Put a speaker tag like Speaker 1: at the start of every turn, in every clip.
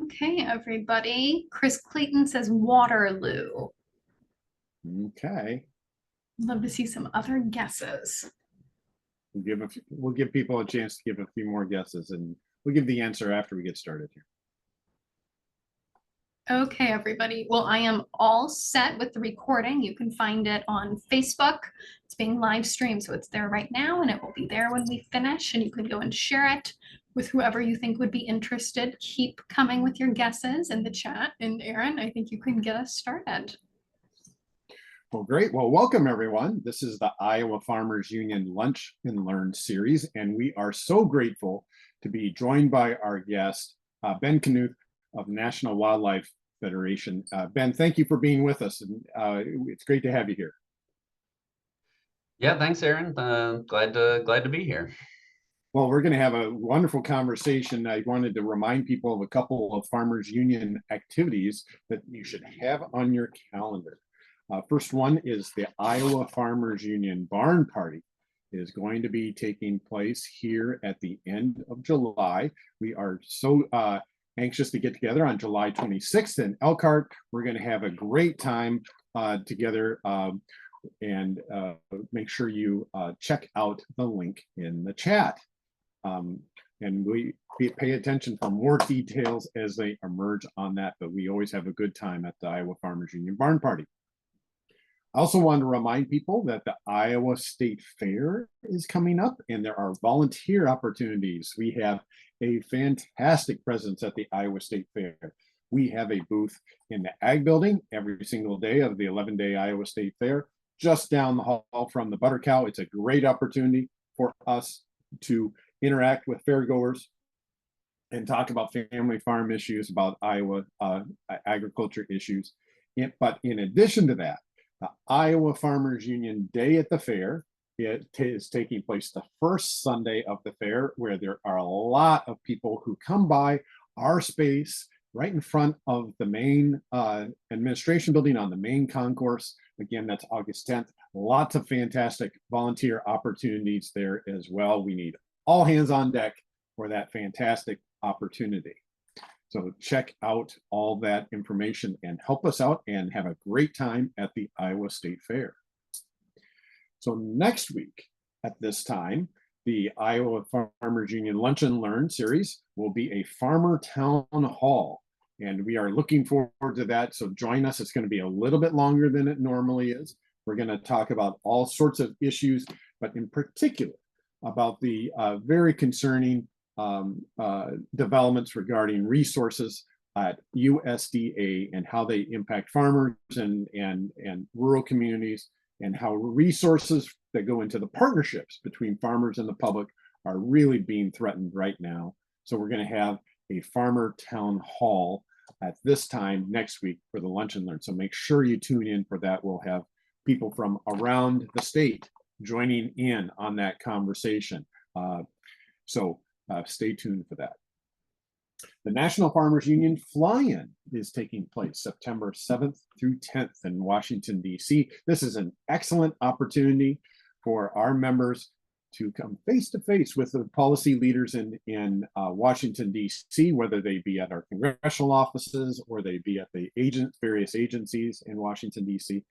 Speaker 1: Okay, everybody. Chris Clayton says Waterloo.
Speaker 2: Okay.
Speaker 1: Love to see some other guesses.
Speaker 2: We'll give people a chance to give a few more guesses, and we'll give the answer after we get started here.
Speaker 1: Okay, everybody. Well, I am all set with the recording. You can find it on Facebook. It's being live streamed, so it's there right now, and it will be there when we finish. And you can go and share it with whoever you think would be interested. Keep coming with your guesses in the chat. And Aaron, I think you can get us started.
Speaker 2: Well, great. Well, welcome everyone. This is the Iowa Farmers Union Lunch and Learn series, and we are so grateful to be joined by our guest, Ben Knuth of National Wildlife Federation. Ben, thank you for being with us, and it's great to have you here.
Speaker 3: Yeah, thanks, Aaron. Glad to be here.
Speaker 2: Well, we're going to have a wonderful conversation. I wanted to remind people of a couple of Farmers Union activities that you should have on your calendar. First one is the Iowa Farmers Union Barn Party. It is going to be taking place here at the end of July. We are so anxious to get together on July 26th in Elkhart. We're going to have a great time together, and make sure you check out the link in the chat. And we pay attention for more details as they emerge on that, but we always have a good time at the Iowa Farmers Union Barn Party. I also want to remind people that the Iowa State Fair is coming up, and there are volunteer opportunities. We have a fantastic presence at the Iowa State Fair. We have a booth in the Ag Building every single day of the 11-day Iowa State Fair, just down the hall from the Butter Cow. It's a great opportunity for us to interact with fairgoers and talk about family farm issues, about Iowa agriculture issues. But in addition to that, the Iowa Farmers Union Day at the Fair, it is taking place the first Sunday of the fair, where there are a lot of people who come by our space right in front of the main administration building on the main concourse. Again, that's August 10th. Lots of fantastic volunteer opportunities there as well. We need all hands on deck for that fantastic opportunity. So check out all that information and help us out and have a great time at the Iowa State Fair. So next week at this time, the Iowa Farmers Union Lunch and Learn series will be a farmer town hall. And we are looking forward to that. So join us. It's going to be a little bit longer than it normally is. We're going to talk about all sorts of issues, but in particular about the very concerning developments regarding resources at USDA and how they impact farmers and rural communities, and how resources that go into the partnerships between farmers and the public are really being threatened right now. So we're going to have a farmer town hall at this time next week for the Lunch and Learn. So make sure you tune in for that. We'll have people from around the state joining in on that conversation. So stay tuned for that. The National Farmers Union Fly-In is taking place September 7th through 10th in Washington, D.C. This is an excellent opportunity for our members to come face to face with the policy leaders in Washington, D.C., whether they be at our congressional offices or they be at the various agencies in Washington, D.C.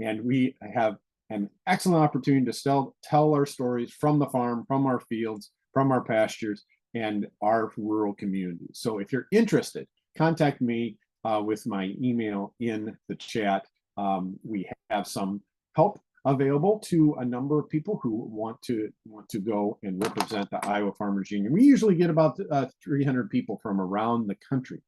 Speaker 2: And we have an excellent opportunity to tell our stories from the farm, from our fields, from our pastures, and our rural communities. So if you're interested, contact me with my email in the chat. We have some help available to a number of people who want to go and represent the Iowa Farmers Union. We usually get about 300 people from around the country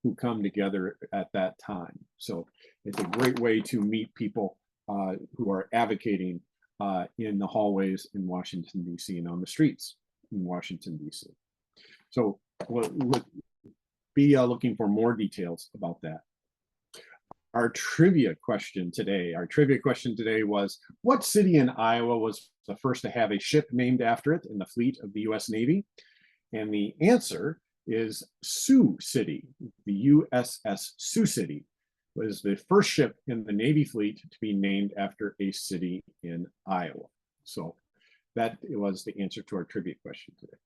Speaker 2: who come together at that time. So it's a great way to meet people who are advocating in the hallways in Washington, D.C. and on the streets in Washington, D.C. So we'll be looking for more details about that. Our trivia question today was, what city in Iowa was the first to have a ship named after it in the fleet of the U.S. Navy? And the answer is Sioux City. The USS Sioux City was the first ship in the Navy fleet to be named after a city in Iowa. So that was the answer to our trivia question today.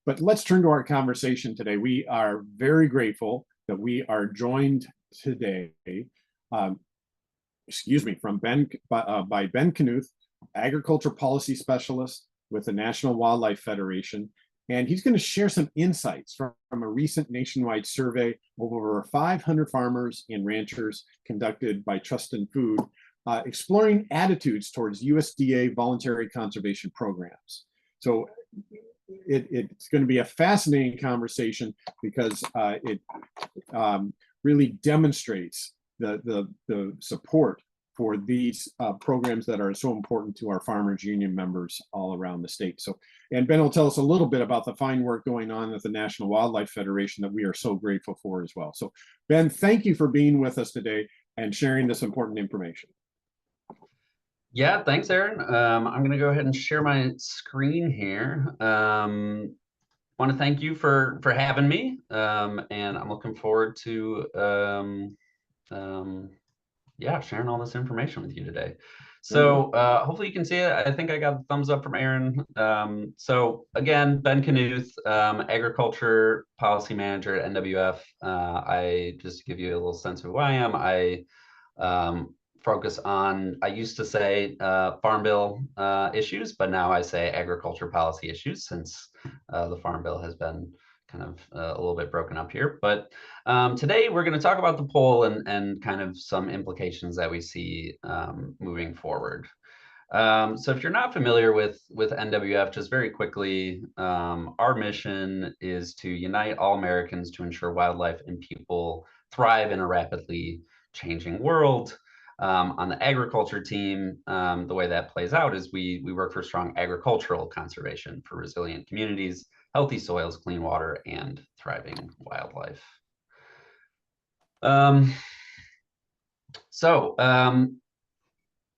Speaker 2: But let's turn to our conversation today. We are very grateful that we are joined today, um, by Ben Knuth, Agriculture Policy Specialist with the National Wildlife Federation. And he's going to share some insights from a recent nationwide survey of over 500 farmers and ranchers conducted by Trust in Food, exploring attitudes towards USDA voluntary conservation programs. So it's going to be a fascinating conversation because it really demonstrates the support for these programs that are so important to our farmers union members all around the state. So, and Ben will tell us a little bit about the fine work going on at the National Wildlife Federation that we are so grateful for as well. So Ben, thank you for being with us today and sharing this important information.
Speaker 3: Yeah, thanks, Aaron. I'm going to go ahead and share my screen here. Want to thank you for having me, and I'm looking forward to yeah, sharing all this information with you today. So hopefully you can see it. I think I got a thumbs up from Aaron. So again, Ben Knuth, Agriculture Policy Manager at NWF. I just to give you a little sense of who I am. I focus on, I used to say Farm Bill issues, but now I say agriculture policy issues since the Farm Bill has been kind of a little bit broken up here. But today we're going to talk about the poll and kind of some implications that we see moving forward. So if you're not familiar with NWF, just very quickly, our mission is to unite all Americans to ensure wildlife and people thrive in a rapidly changing world. On the agriculture team, the way that plays out is we work for strong agricultural conservation for resilient communities, healthy soils, clean water, and thriving wildlife.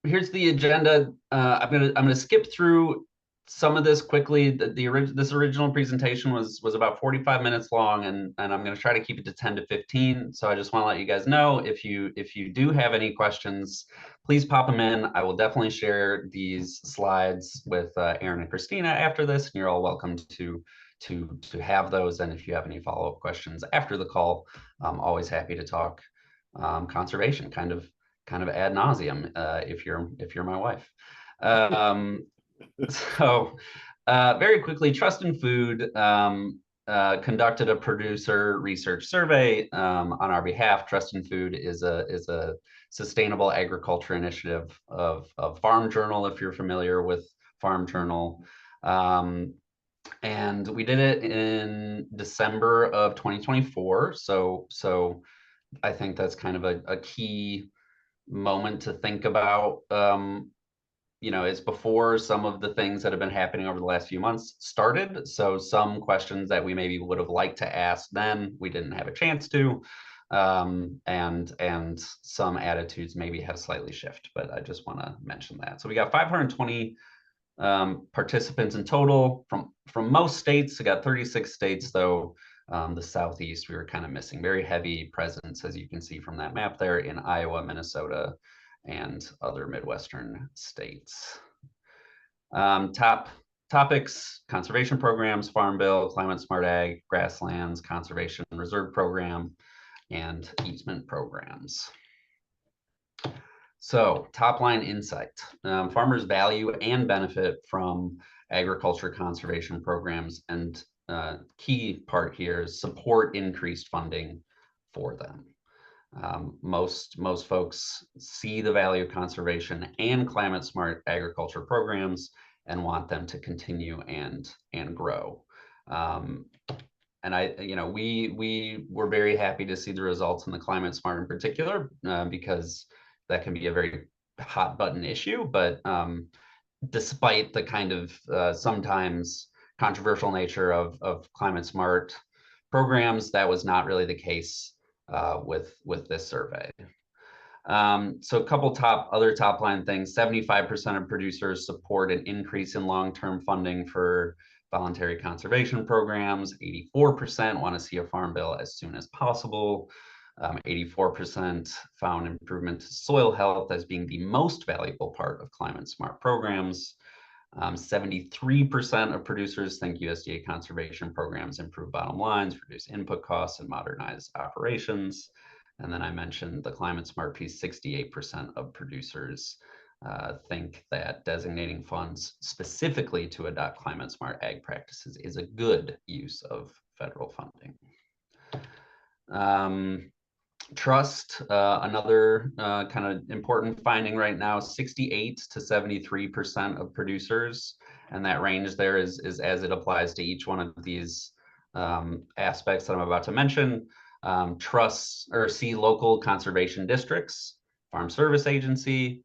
Speaker 3: Here's the agenda. I'm gonna skip through some of this quickly. This original presentation was about 45 minutes long, and I'm going to try to keep it to 10 to 15. So I just want to let you guys know if you do have any questions, please pop them in. I will definitely share these slides with Aaron and Christina after this, and you're all welcome to have those. And if you have any follow-up questions after the call, I'm always happy to talk conservation, kind of ad nauseum, if you're my wife. So very quickly, Trust in Food conducted a producer research survey on our behalf. Trust in Food is a sustainable agriculture initiative of Farm Journal, if you're familiar with Farm Journal. And we did it in December of 2024. So I think that's kind of a key moment to think about. It's before some of the things that have been happening over the last few months started. So some questions that we maybe would have liked to ask then, we didn't have a chance to. And some attitudes maybe have slightly shifted, but I just want to mention that. So we got 520 participants in total from most states. We got 36 states, though. The Southeast, we were kind of missing. Very heavy presence, as you can see from that map there, in Iowa, Minnesota, and other Midwestern states. Top topics: conservation programs, Farm Bill, Climate Smart Ag, Grasslands, Conservation Reserve Program, and easement programs. So top line insight: farmers value and benefit from agriculture conservation programs, and key part here is support increased funding for them. Most folks see the value of conservation and climate smart agriculture programs and want them to continue and grow. And we were very happy to see the results in the climate smart in particular, because that can be a very hot button issue. But despite the kind of sometimes controversial nature of climate smart programs, that was not really the case with this survey. So a couple other top line things: 75% of producers support an increase in long-term funding for voluntary conservation programs. 84% want to see a farm bill as soon as possible. 84% found improvement to soil health as being the most valuable part of climate smart programs. 73% of producers think USDA conservation programs improve bottom lines, reduce input costs, and modernize operations. And then I mentioned the climate smart piece, 68% of producers think that designating funds specifically to adopt climate smart ag practices is a good use of federal funding. Trust, another kind of important finding right now, 68 to 73% of producers, and that range there is as it applies to each one of these aspects that I'm about to mention, trust or see local conservation districts, Farm Service Agency,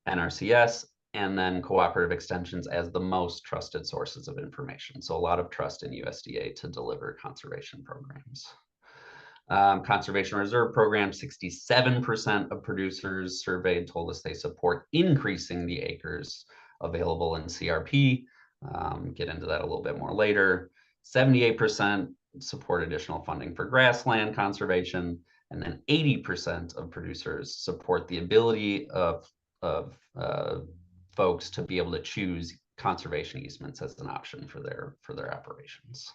Speaker 3: NRCS, and then cooperative extensions as the most trusted sources of information. So a lot of trust in USDA to deliver conservation programs. Conservation Reserve Program, 67% of producers surveyed told us they support increasing the acres available in CRP. Get into that a little bit more later. 78% support additional funding for grassland conservation, and then 80% of producers support the ability of folks to be able to choose conservation easements as an option for their operations.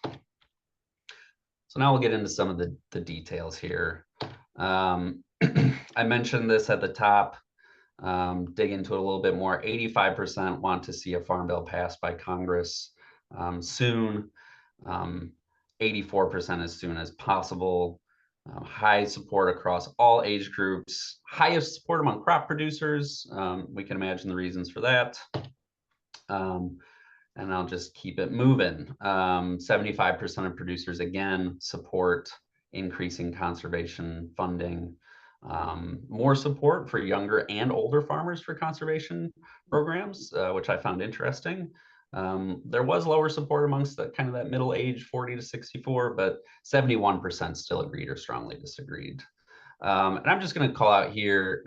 Speaker 3: So now we'll get into some of the details here. I mentioned this at the top, dig into it a little bit more. 85% want to see a farm bill passed by Congress soon. 84% as soon as possible. High support across all age groups. Highest support among crop producers. We can imagine the reasons for that. And I'll just keep it moving. 75% of producers, again, support increasing conservation funding. More support for younger and older farmers for conservation programs, which I found interesting. There was lower support amongst the kind of that middle age, 40 to 64, but 71% still agreed or strongly disagreed. And I'm just going to call out here,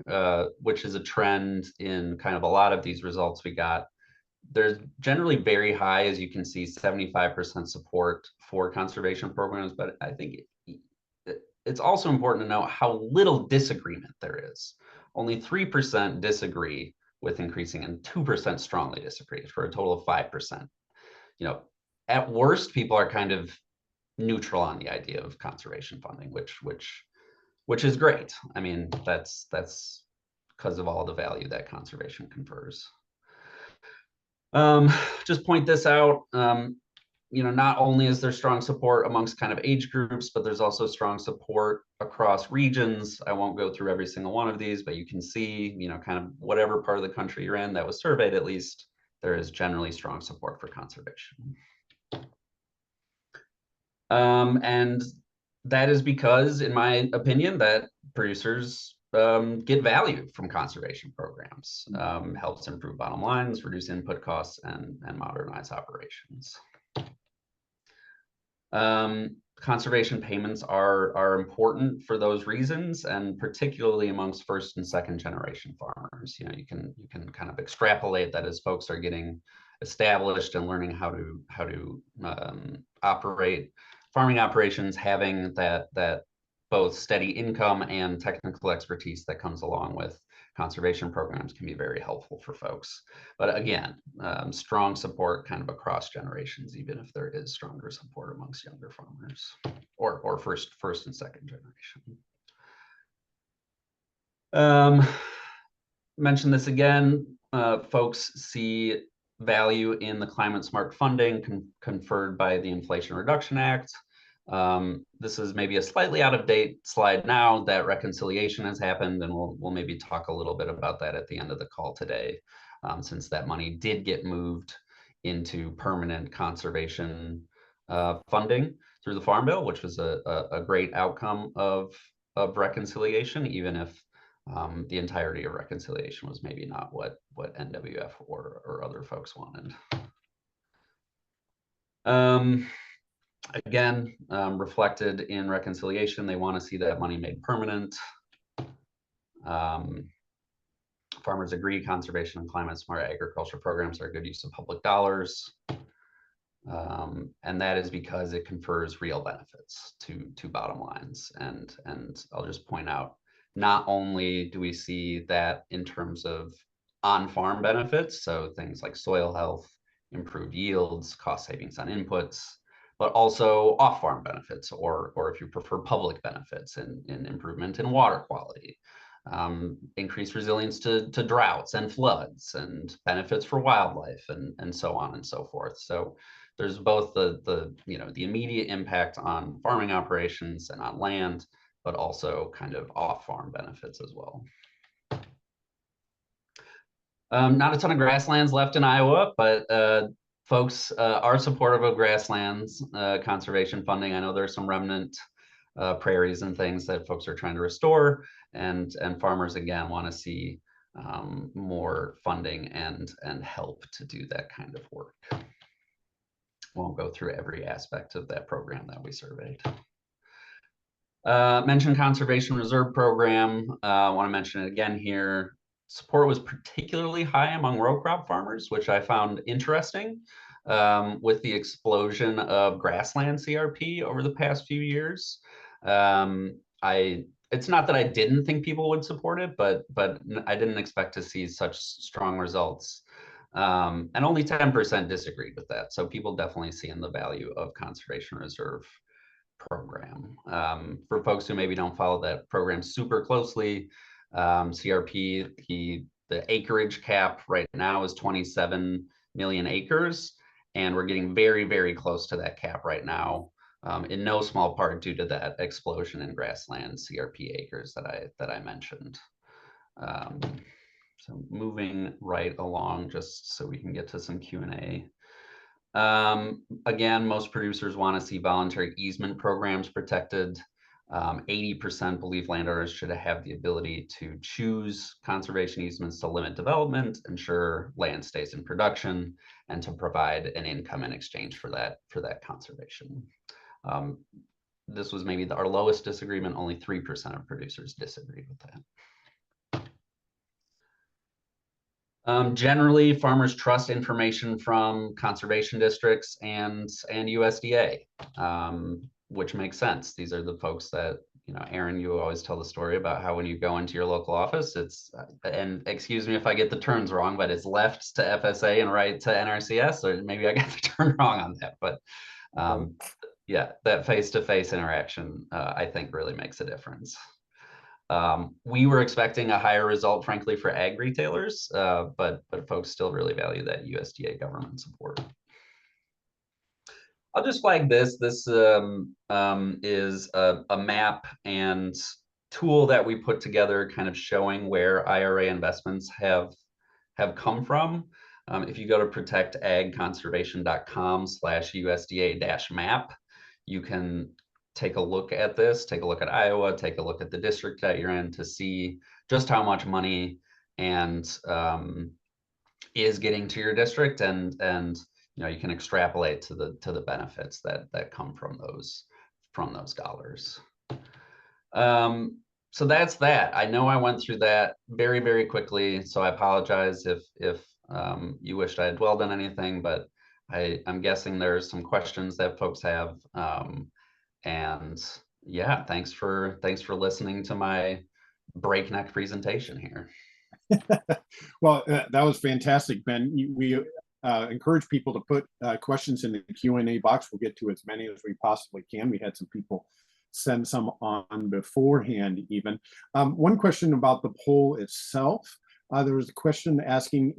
Speaker 3: which is a trend in kind of a lot of these results we got. There's generally very high, as you can see, 75% support for conservation programs, but I think it's also important to note how little disagreement there is. Only 3% disagree with increasing and 2% strongly disagree, for a total of 5%. You know, at worst, people are kind of neutral on the idea of conservation funding, which is great. I mean, that's because of all the value that conservation confers. Just point this out, you know, not only is there strong support amongst kind of age groups, but there's also strong support across regions. I won't go through every single one of these, but you can see, you know, kind of whatever part of the country you're in that was surveyed, at least, there is generally strong support for conservation. And that is because, in my opinion, that producers get value from conservation programs, helps improve bottom lines, reduce input costs, and modernize operations. Conservation payments are important for those reasons, and particularly amongst first and second generation farmers. You know, you can kind of extrapolate that as folks are getting established and learning how to operate farming operations, having that both steady income and technical expertise that comes along with conservation programs can be very helpful for folks. But again, strong support kind of across generations, even if there is stronger support amongst younger farmers or first and second generation. Mention this again, folks see value in the climate smart funding conferred by the Inflation Reduction Act. This is maybe a slightly out of date slide now that reconciliation has happened, and we'll maybe talk a little bit about that at the end of the call today, since that money did get moved into permanent conservation funding through the Farm Bill, which was a great outcome of reconciliation, even if the entirety of reconciliation was maybe not what NWF or other folks wanted. Again, reflected in reconciliation, they want to see that money made permanent. Farmers agree conservation and climate smart agriculture programs are a good use of public dollars. And that is because it confers real benefits to bottom lines. And I'll just point out, not only do we see that in terms of on-farm benefits, so things like soil health, improved yields, cost savings on inputs, but also off-farm benefits, or if you prefer, public benefits in improvement in water quality, increased resilience to droughts and floods, and benefits for wildlife, and so on and so forth. So there's both the immediate impact on farming operations and on land, but also kind of off-farm benefits as well. Not a ton of grasslands left in Iowa, but folks are supportive of grasslands conservation funding. I know there's some remnant prairies and things that folks are trying to restore, and farmers again want to see more funding and help to do that kind of work. Won't go through every aspect of that program that we surveyed. Mentioned Conservation Reserve Program. I want to mention it again here. Support was particularly high among row crop farmers, which I found interesting with the explosion of grassland CRP over the past few years. It's not that I didn't think people would support it, but I didn't expect to see such strong results. And only 10% disagreed with that. So people definitely seeing the value of Conservation Reserve Program. For folks who maybe don't follow that program super closely, CRP, the acreage cap right now is 27 million acres, and we're getting very, very close to that cap right now, in no small part due to that explosion in grassland CRP acres that I mentioned. So moving right along, just so we can get to some Q&A. Again, most producers want to see voluntary easement programs protected. 80% believe landowners should have the ability to choose conservation easements to limit development, ensure land stays in production, and to provide an income in exchange for that conservation. This was maybe our lowest disagreement. Only 3% of producers disagreed with that. Generally, farmers trust information from conservation districts and USDA, which makes sense. These are the folks that, Aaron, you always tell the story about how when you go into your local office, it's, and excuse me if I get the terms wrong, but it's left to FSA and right to NRCS, or maybe I got the term wrong on that, but yeah, that face-to-face interaction, I think really makes a difference. We were expecting a higher result, frankly, for ag retailers, but folks still really value that USDA government support. I'll just flag this. This is a map and tool that we put together, kind of showing where IRA investments have come from. If you go to protectagconservation.com/USDA-map, you can take a look at this, take a look at Iowa, take a look at the district that you're in to see just how much money is getting to your district, and you can extrapolate to the benefits that come from those dollars. So that's that. I know I went through that very, very quickly, so I apologize if you wished I had dwelled on anything, but I'm guessing there's some questions that folks have. And yeah, thanks for listening to my breakneck presentation here.
Speaker 2: Well, that was fantastic, Ben. We encourage people to put questions in the Q&A box. We'll get to as many as we possibly can. We had some people send some on beforehand even. One question about the poll itself. There was a question asking,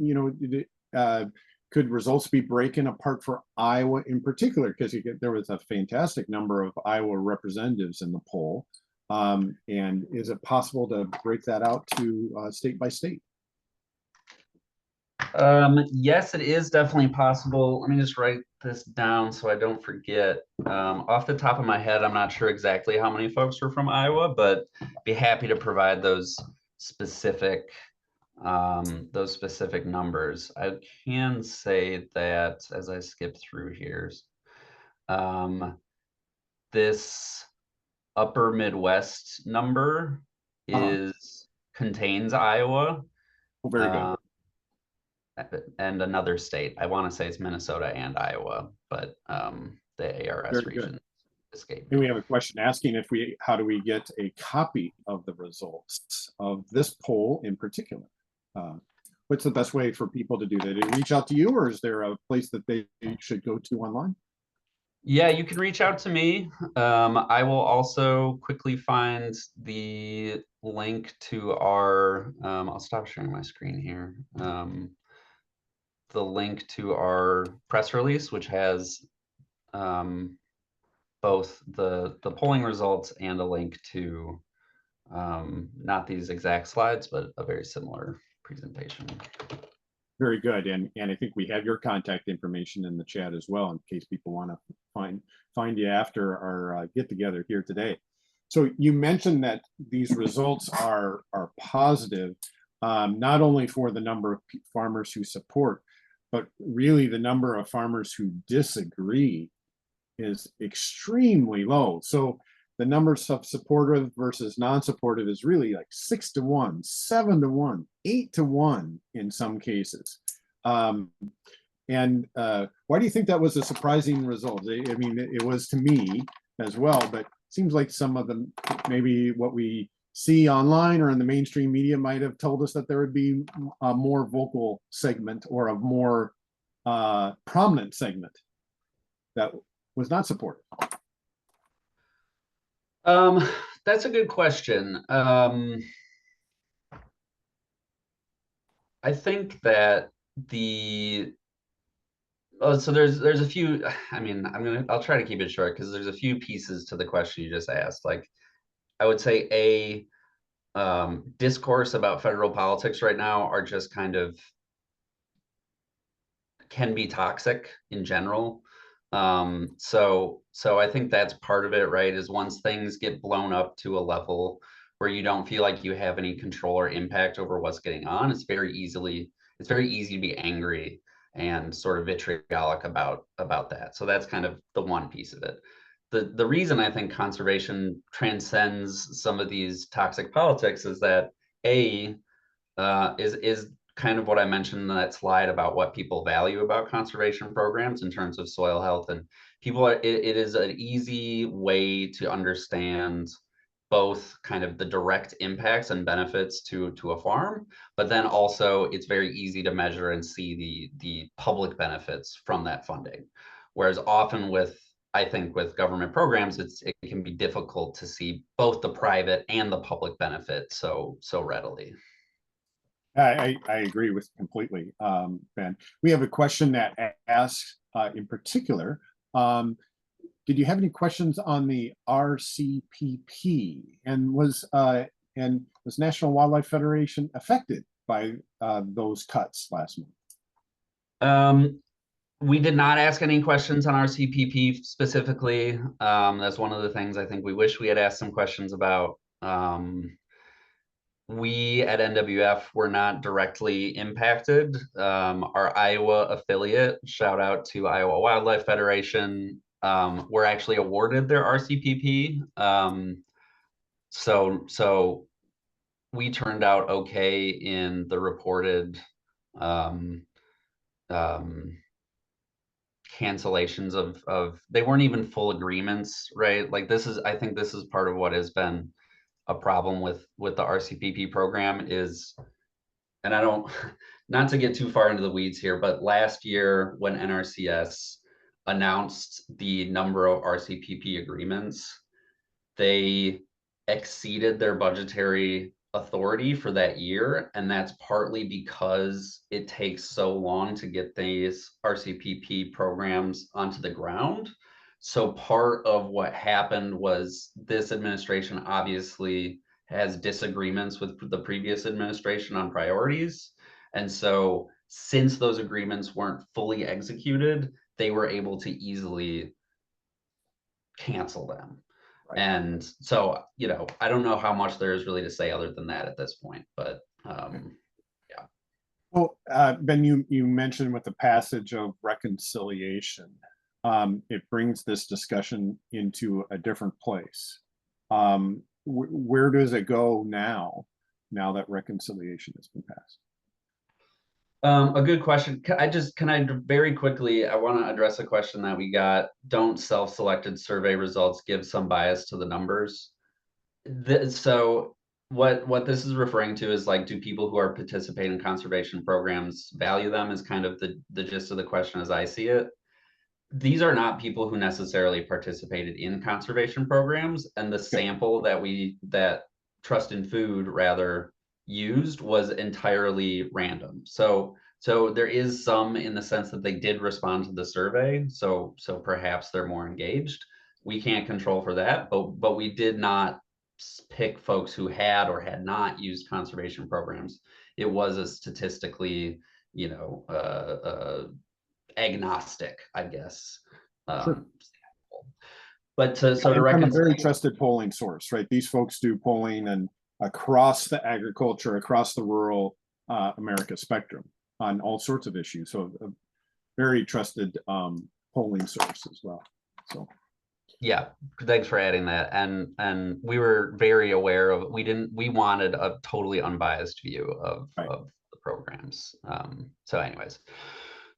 Speaker 2: could results be breaking apart for Iowa in particular? Because there was a fantastic number of Iowa representatives in the poll. And is it possible to break that out to state by state?
Speaker 3: Yes, it is definitely possible. Let me just write this down so I don't forget. Off the top of my head, I'm not sure exactly how many folks are from Iowa, but be happy to provide those specific numbers. I can say that as I skip through here, this upper Midwest number contains Iowa.
Speaker 2: Oh, very good.
Speaker 3: And another state. I want to say it's Minnesota and Iowa, but the ARS region escaped.
Speaker 2: And we have a question asking how do we get a copy of the results of this poll in particular? what's the best way for people to do that? Do they reach out to you, or is there a place that they should go to online?
Speaker 3: Yeah, you can reach out to me. I will also quickly find the link to our, I'll stop sharing my screen here. The link to our press release, which has both the polling results and a link to not these exact slides, but a very similar presentation.
Speaker 2: Very good. And I think we have your contact information in the chat as well, in case people want to find you after our get together here today. So you mentioned that these results are positive, not only for the number of farmers who support, but really the number of farmers who disagree is extremely low. So the numbers of supportive versus non-supportive is really like 6 to 1, 7 to 1, 8 to 1 in some cases. Why do you think that was a surprising result? I mean, it was to me as well, but it seems like some of them, maybe what we see online or in the mainstream media might have told us that there would be a more vocal segment or a more prominent segment that was not supported.
Speaker 3: That's a good question. I think that so there's a few, I mean, I'll try to keep it short because there's a few pieces to the question you just asked. Like, I would say discourse about federal politics right now are just kind of can be toxic in general. So I think that's part of it, right? Is once things get blown up to a level where you don't feel like you have any control or impact over what's getting on, it's very easy to be angry and sort of vitriolic about that. So that's kind of the one piece of it. The reason I think conservation transcends some of these toxic politics is that is kind of what I mentioned in that slide about what people value about conservation programs in terms of soil health. And it is an easy way to understand both kind of the direct impacts and benefits to a farm, but then also it's very easy to measure and see the public benefits from that funding. Whereas often I think with government programs, it can be difficult to see both the private and the public benefit so readily.
Speaker 2: I agree with completely, Ben. We have a question that asks, in particular, did you have any questions on the RCPP, and was National Wildlife Federation affected by those cuts last month?
Speaker 3: We did not ask any questions on RCPP specifically. That's one of the things I think we wish we had asked some questions about. We at NWF were not directly impacted. Our Iowa affiliate, shout out to Iowa Wildlife Federation, were actually awarded their RCPP. So we turned out okay in the reported cancellations of they weren't even full agreements, right? Like I think this is part of what has been a problem with the RCPP program is, and I don't, not to get too far into the weeds here, but last year when NRCS announced the number of RCPP agreements, they exceeded their budgetary authority for that year. And that's partly because it takes so long to get these RCPP programs onto the ground. So part of what happened was this administration obviously has disagreements with the previous administration on priorities. And so since those agreements weren't fully executed, they were able to easily cancel them. Right. And so, I don't know how much there is really to say other than that at this point, but yeah.
Speaker 2: Well, Ben, you mentioned with the passage of reconciliation, it brings this discussion into a different place. Where does it go now that reconciliation has been passed?
Speaker 3: A good question. Can I very quickly, I want to address a question that we got. Don't self-selected survey results give some bias to the numbers? So what this is referring to is like, do people who are participating in conservation programs value them, is kind of the gist of the question as I see it. These are not people who necessarily participated in conservation programs, and the sample that Trust in Food rather used was entirely random. So there is some in the sense that they did respond to the survey, so perhaps they're more engaged. We can't control for that, but we did not pick folks who had or had not used conservation programs. It was a statistically, you know, agnostic, I guess.
Speaker 2: Sure.
Speaker 3: But to
Speaker 2: from a very trusted polling source, right? These folks do polling and across the agriculture, across the rural America spectrum on all sorts of issues. So a very trusted polling source as well. So
Speaker 3: yeah, thanks for adding that. And we were very aware of, we wanted a totally unbiased view of,
Speaker 2: right.
Speaker 3: of the programs. So anyways,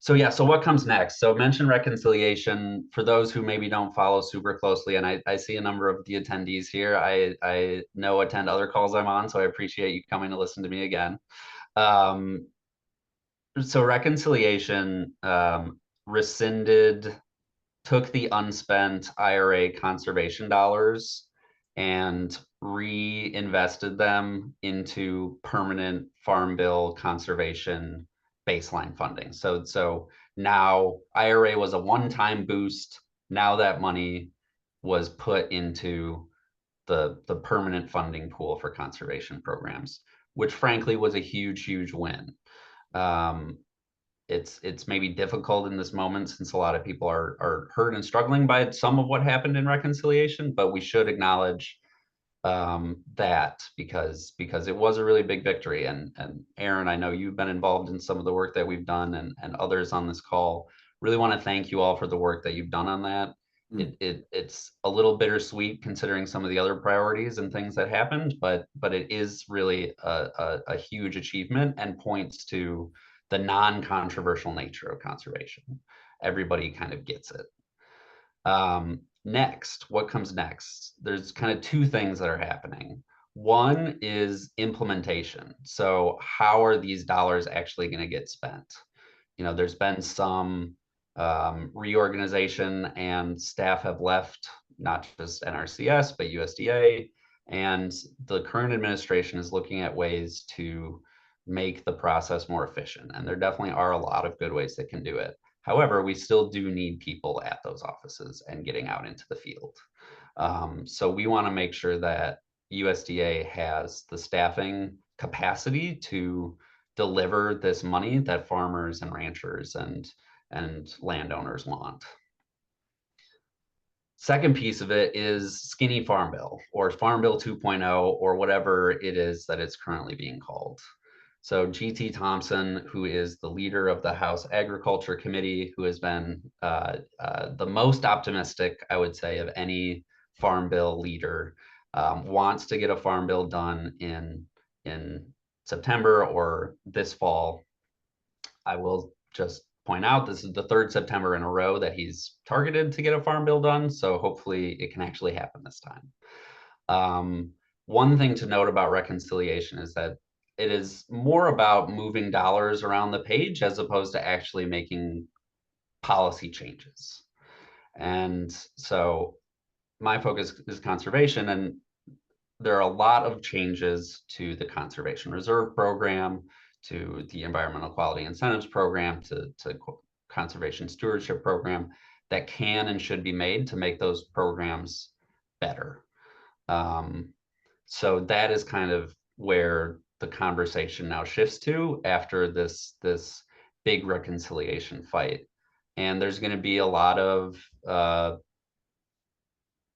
Speaker 3: so yeah, so what comes next? So mention reconciliation for those who maybe don't follow super closely. And I see a number of the attendees here. I know attend other calls I'm on, so I appreciate you coming to listen to me again. So reconciliation rescinded, took the unspent IRA conservation dollars and reinvested them into permanent Farm Bill conservation baseline funding. So now IRA was a one-time boost. Now that money was put into the permanent funding pool for conservation programs, which frankly was a huge win. It's maybe difficult in this moment since a lot of people are hurt and struggling by some of what happened in reconciliation, but we should acknowledge that because it was a really big victory. And Aaron, I know you've been involved in some of the work that we've done, and others on this call. Really want to thank you all for the work that you've done on that. It's a little bittersweet considering some of the other priorities and things that happened, but it is really a huge achievement and points to the non-controversial nature of conservation. Everybody kind of gets it. Next, what comes next? There's kind of two things that are happening. One is implementation. So how are these dollars actually going to get spent? You know, there's been some reorganization and staff have left, not just NRCS, but USDA. And the current administration is looking at ways to make the process more efficient. And there definitely are a lot of good ways that can do it. However, we still do need people at those offices and getting out into the field. So we want to make sure that USDA has the staffing capacity to deliver this money that farmers and ranchers and landowners want. Second piece of it is Skinny Farm Bill or Farm Bill 2.0 or whatever it is that it's currently being called. So G.T. Thompson, who is the leader of the House Agriculture Committee, who has been the most optimistic, I would say, of any farm bill leader, wants to get a farm bill done in September or this fall. I will just point out this is the third September in a row that he's targeted to get a farm bill done. So hopefully it can actually happen this time. One thing to note about reconciliation is that it is more about moving dollars around the page as opposed to actually making policy changes. And so my focus is conservation, and there are a lot of changes to the Conservation Reserve Program, to the Environmental Quality Incentives Program, to Conservation Stewardship Program that can and should be made to make those programs better. So that is kind of where the conversation now shifts to after this big reconciliation fight. And there's going to be a lot of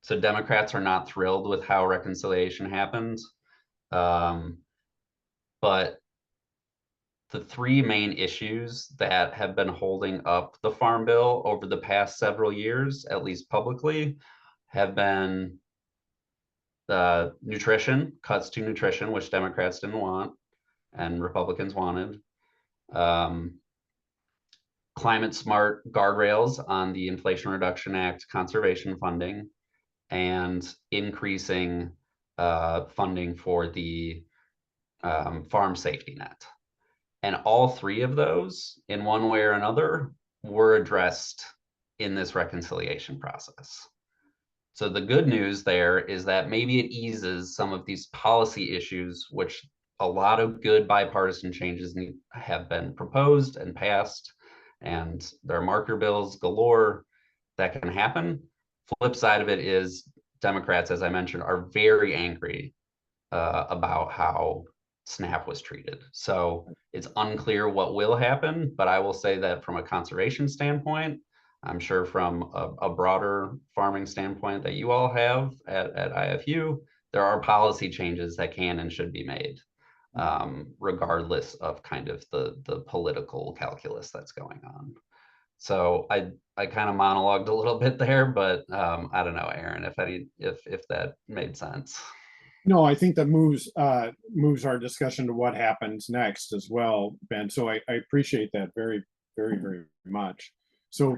Speaker 3: so Democrats are not thrilled with how reconciliation happened. But the three main issues that have been holding up the Farm Bill over the past several years, at least publicly, have been the nutrition, cuts to nutrition, which Democrats didn't want and Republicans wanted. Climate smart guardrails on the Inflation Reduction Act conservation funding, and increasing funding for the farm safety net. And all three of those, in one way or another, were addressed in this reconciliation process. So the good news there is that maybe it eases some of these policy issues, which a lot of good bipartisan changes have been proposed and passed, and there are marker bills galore that can happen. Flip side of it is Democrats, as I mentioned, are very angry about how SNAP was treated. So it's unclear what will happen, but I will say that from a conservation standpoint, I'm sure from a broader farming standpoint that you all have at IFU, there are policy changes that can and should be made, regardless of kind of the political calculus that's going on. So I kind of monologued a little bit there, but I don't know, Aaron, if that made sense.
Speaker 2: No, I think that moves our discussion to what happens next as well, Ben. So I appreciate that very, very, very much. So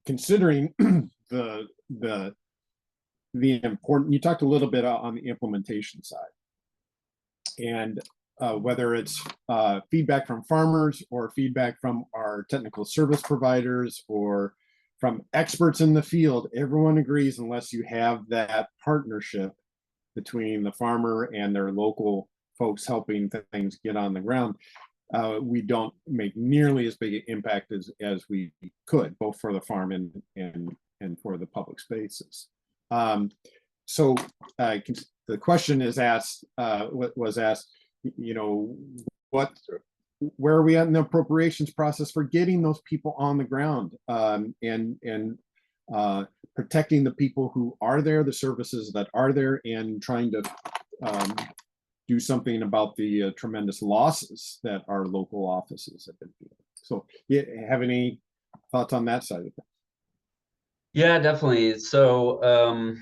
Speaker 2: considering the important, you talked a little bit on the implementation side, and whether it's feedback from farmers or feedback from our technical service providers or from experts in the field, everyone agrees unless you have that partnership between the farmer and their local folks helping things get on the ground, we don't make nearly as big an impact as we could, both for the farm and for the public spaces. So the question is asked, was asked, you know, where are we at in the appropriations process for getting those people on the ground, and protecting the people who are there, the services that are there, and trying to do something about the tremendous losses that our local offices have been feeling. So, yeah, have any thoughts on that side of it?
Speaker 3: Yeah, definitely. So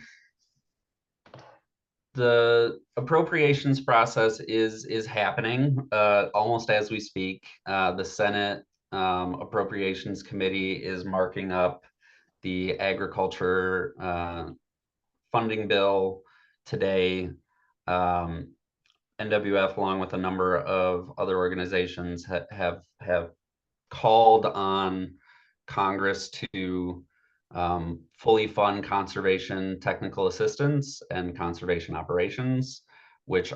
Speaker 3: the appropriations process is happening almost as we speak. The Senate Appropriations Committee is marking up the agriculture funding bill today. NWF, along with a number of other organizations, have called on Congress to fully fund conservation technical assistance and conservation operations, which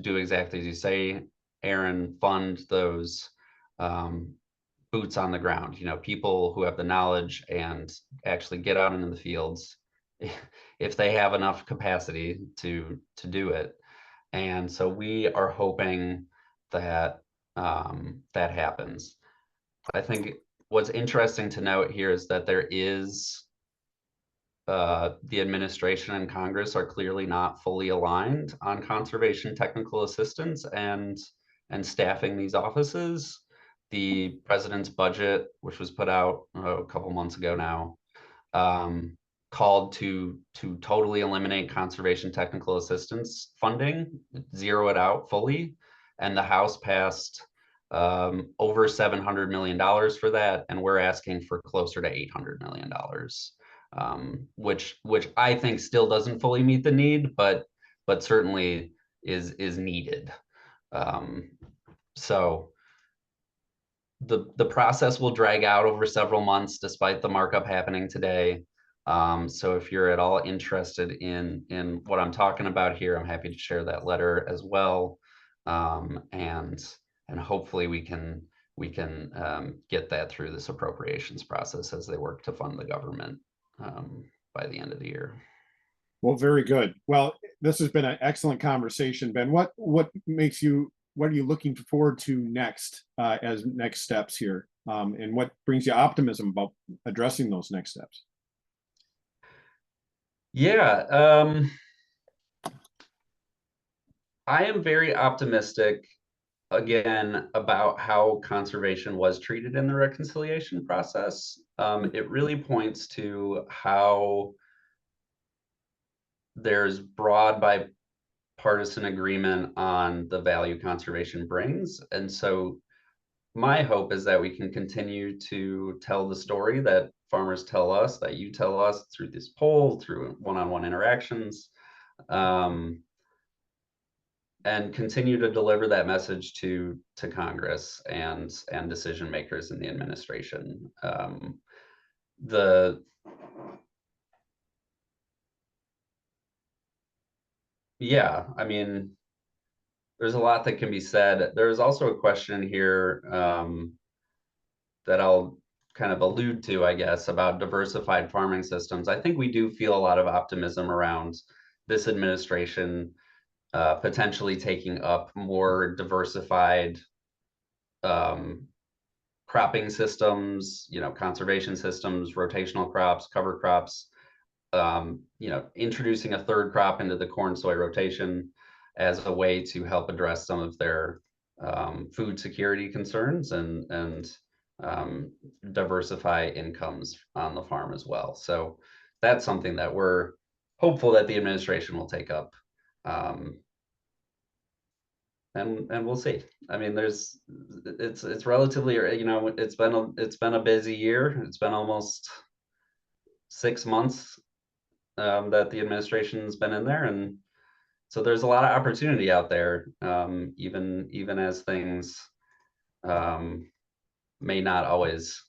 Speaker 3: do exactly as you say, Aaron, fund those boots on the ground, you know, people who have the knowledge and actually get out into the fields if they have enough capacity to do it. And so we are hoping that that happens. I think what's interesting to note here is that there is the administration and Congress are clearly not fully aligned on conservation technical assistance and staffing these offices. The president's budget, which was put out a couple months ago now, called to totally eliminate conservation technical assistance funding, zero it out fully, and the House passed over $700 million for that, and we're asking for closer to $800 million, which I think still doesn't fully meet the need, but certainly is needed. So the process will drag out over several months, despite the markup happening today. So if you're at all interested in what I'm talking about here, I'm happy to share that letter as well, and hopefully we can get that through this appropriations process as they work to fund the government by the end of the year.
Speaker 2: Well, very good. Well, this has been an excellent conversation, Ben. What are you looking forward to next as next steps here, and what brings you optimism about addressing those next steps?
Speaker 3: Yeah, I am very optimistic again about how conservation was treated in the reconciliation process. It really points to how there's broad bipartisan agreement on the value conservation brings. And so my hope is that we can continue to tell the story that farmers tell us, that you tell us through this poll, through one-on-one interactions, and continue to deliver that message to Congress and decision makers in the administration. Yeah, I mean, there's a lot that can be said. There's also a question here that I'll kind of allude to, I guess, about diversified farming systems. I think we do feel a lot of optimism around this administration potentially taking up more diversified cropping systems, conservation systems, rotational crops, cover crops, introducing a third crop into the corn soy rotation as a way to help address some of their food security concerns and diversify incomes on the farm as well. So that's something that we're hopeful that the administration will take up. And we'll see. I mean, it's relatively, it's been a busy year. It's been almost 6 months that the administration's been in there, and so there's a lot of opportunity out there, even as things may not always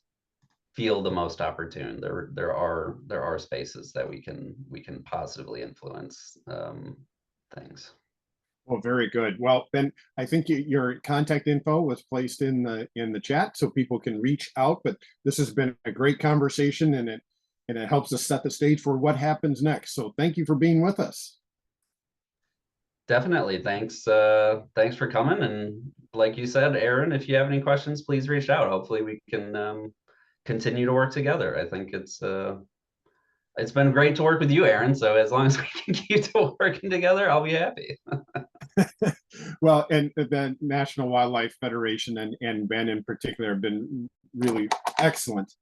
Speaker 3: feel the most opportune. There are spaces that we can positively influence things.
Speaker 2: Well, very good. Well, Ben, I think your contact info was placed in the chat so people can reach out. But this has been a great conversation, and it helps us set the stage for what happens next. So thank you for being with us.
Speaker 3: Definitely. Thanks for coming. And like you said, Aaron, if you have any questions, please reach out. Hopefully we can continue to work together. I think it's been great to work with you, Aaron. So as long as we can keep working together, I'll be happy.
Speaker 2: Well, and the National Wildlife Federation and Ben in particular have been really excellent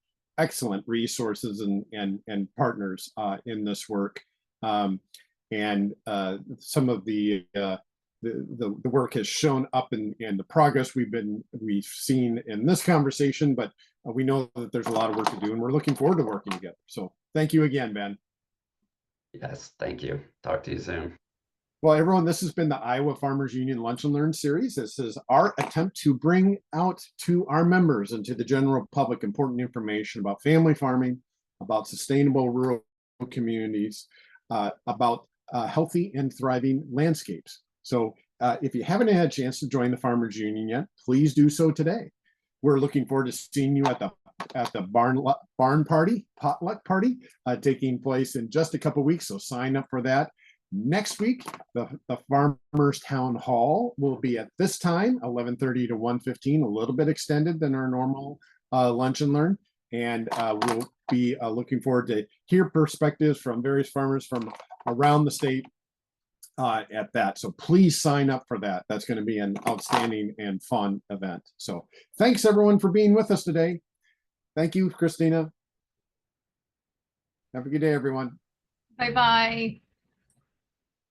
Speaker 2: resources and partners in this work. And some of the work has shown up in the progress we've seen in this conversation, but we know that there's a lot of work to do, and we're looking forward to working together. So thank you again, Ben.
Speaker 3: Yes, thank you. Talk to you soon.
Speaker 2: Well, everyone, this has been the Iowa Farmers Union Lunch and Learn series. This is our attempt to bring out to our members and to the general public important information about family farming, about sustainable rural communities, about healthy and thriving landscapes. So if you haven't had a chance to join the Farmers Union yet, please do so today. We're looking forward to seeing you at the barn party, potluck party, taking place in just a couple weeks. So sign up for that. Next week, the Farmers Town Hall will be at this time, 11:30 to 1:15, a little bit extended than our normal lunch and learn. And we'll be looking forward to hear perspectives from various farmers from around the state at that. So please sign up for that. That's going to be an outstanding and fun event. So thanks everyone for being with us today. Thank you, Christina. Have a good day, everyone.
Speaker 1: Bye-bye.